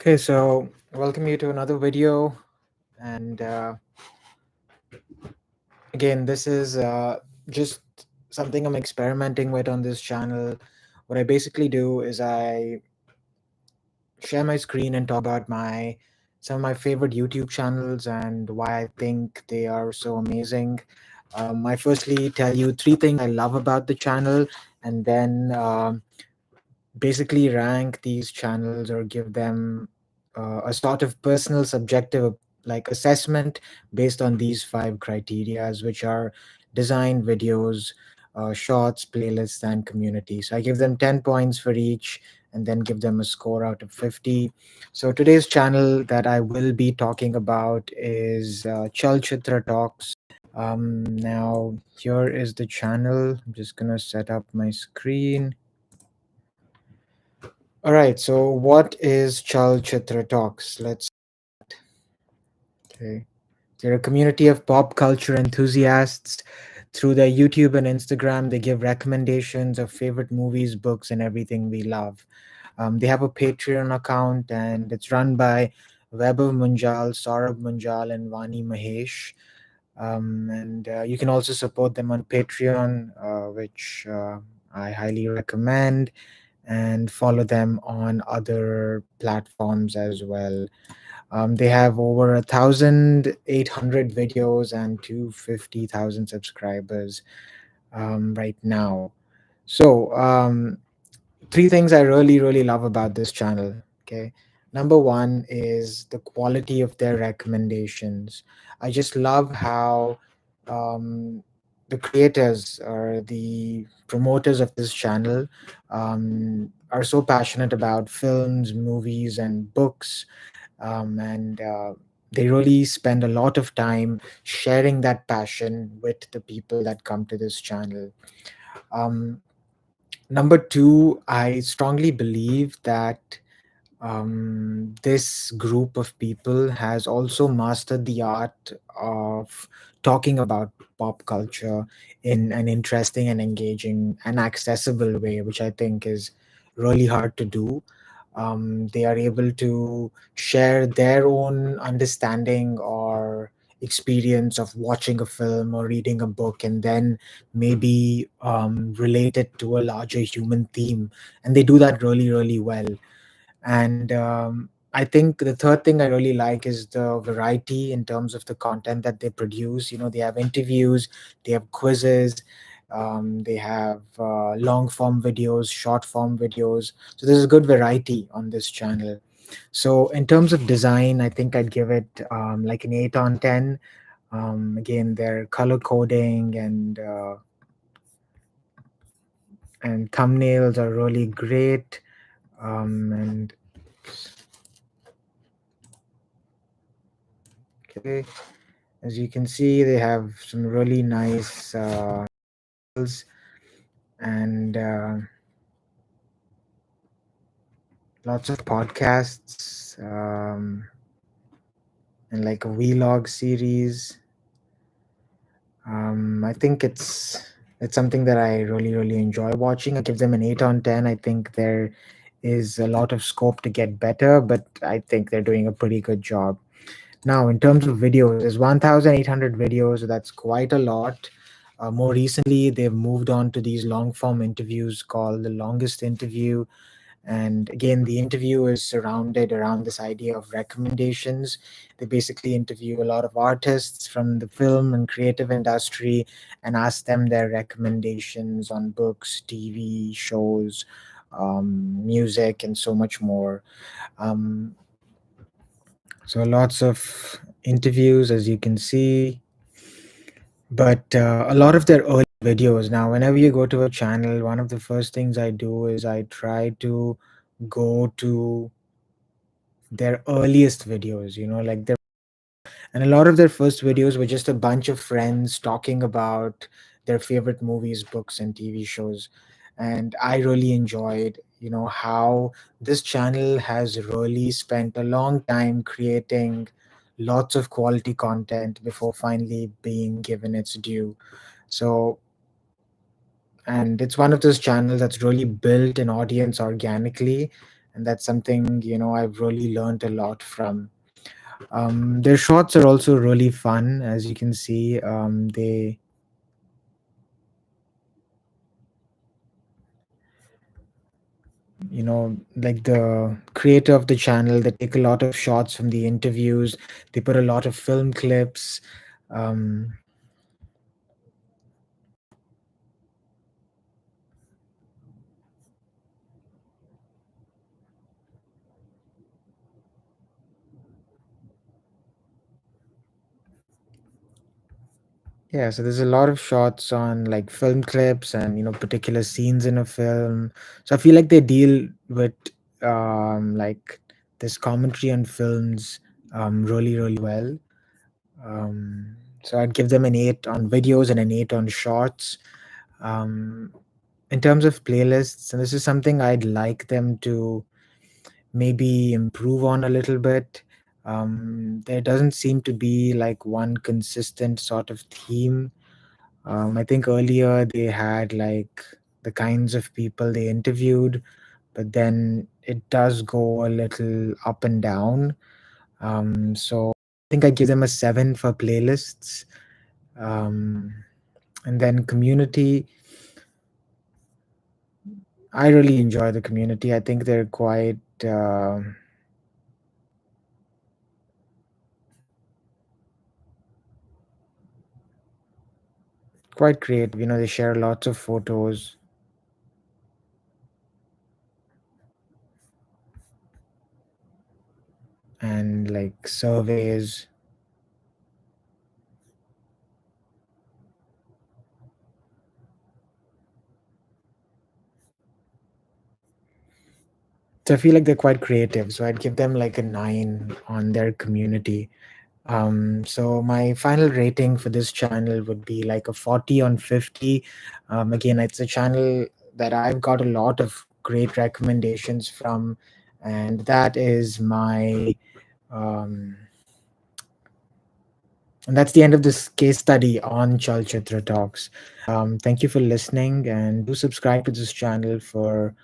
Okay, so welcome you to another video. And again, this is just something I'm experimenting with on this channel. What I basically do is I share my screen and talk about my some of my favorite YouTube channels and why I think they are so amazing. I firstly tell you three things I love about the channel, and then basically rank these channels or give them a sort of personal subjective like assessment based on these five criterias, which are design, videos, shorts, playlists, and community. So I give them 10 points for each and then give them a score out of 50. So today's channel that I will be talking about is Chalchitra Talks. Now here is the channel. I'm just gonna set up my screen. All right, so what is Chalchitra Talks? Let's okay. They're a community of pop culture enthusiasts. Through their YouTube and Instagram, they give recommendations of favorite movies, books, and everything we love. They have a Patreon account, and it's run by Vaibhav Munjal, Saurabh Munjal, and Vani Mahesh. And you can also support them on Patreon, which I highly recommend, and follow them on other platforms as well. They have over 1,800 videos and 250,000 subscribers right now. So, three things I really love about this channel. Okay. Number one is the quality of their recommendations. I just love how um, the creators or the promoters of this channel are so passionate about films, movies, and books, and they really spend a lot of time sharing that passion with the people that come to this channel. um, Number two, I strongly believe that this group of people has also mastered the art of talking about pop culture in an interesting and engaging and accessible way, which I think is really hard to do. They are able to share their own understanding or experience of watching a film or reading a book, and then maybe relate it to a larger human theme. And they do that really well. And I think the third thing I really like is the variety in terms of the content that they produce. You know, they have interviews, they have quizzes, they have long form videos, short form videos. So there's a good variety on this channel. So in terms of design, I think I'd give it like an 8 on 10. Again, their color coding and thumbnails are really great. And okay, as you can see, they have some really nice and lots of podcasts, and like a vlog series. I think it's something that I really enjoy watching. I give them an 8 on 10. I think there is a lot of scope to get better, but I think they're doing a pretty good job. Now, in terms of videos, there's 1,800 videos. So that's quite a lot. More recently, they've moved on to these long form interviews called The Longest Interview. And again, the interview is surrounded around this idea of recommendations. They basically interview a lot of artists from the film and creative industry and ask them their recommendations on books, TV shows, music, and so much more. Um, so lots of interviews, as you can see, but a lot of their early videos. Now, whenever you go to a channel, one of the first things I do is I try to go to their earliest videos, like their and a lot of their first videos were just a bunch of friends talking about their favorite movies, books, and TV shows. And I really enjoyed, how this channel has really spent a long time creating lots of quality content before finally being given its due. So, and it's one of those channels that's really built an audience organically, and that's something I've really learned a lot from. Their shorts are also really fun, as you can see. They like the creator of the channel, they take a lot of shots from the interviews. They put a lot of film clips. um, Yeah, so there's a lot of shots on like film clips and particular scenes in a film. So I feel like they deal with like this commentary on films really really well. So I'd give them an 8 on videos and an 8 on shorts. Um, in terms of playlists, and this is something I'd like them to maybe improve on a little bit. There doesn't seem to be like one consistent sort of theme. I think earlier they had like the kinds of people they interviewed, but then it does go a little up and down. So I think I give them a 7 for playlists. Um, and then community, I really enjoy the community. I think they're quite creative. They share lots of photos and like surveys. So I feel like they're quite creative. So I'd give them like a 9 on their community. So my final rating for this channel would be like a 40 on 50. Again, it's a channel that I've got a lot of great recommendations from, and that is my um, and that's the end of this case study on Chalchitra Talks. Thank you for listening, and do subscribe to this channel for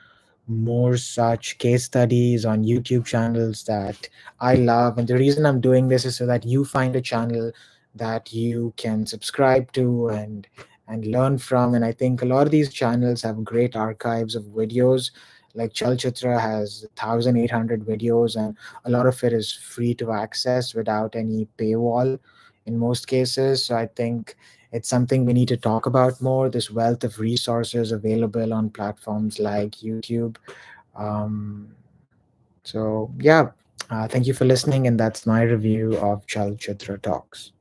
more such case studies on YouTube channels that I love. And the reason I'm doing this is so that you find a channel that you can subscribe to and learn from. And I think a lot of these channels have great archives of videos. Like Chalchitra has 1,800 videos, and a lot of it is free to access without any paywall in most cases. So I think it's something we need to talk about more, this wealth of resources available on platforms like YouTube. Um, so, yeah, thank you for listening. And that's my review of Chalchitra Talks.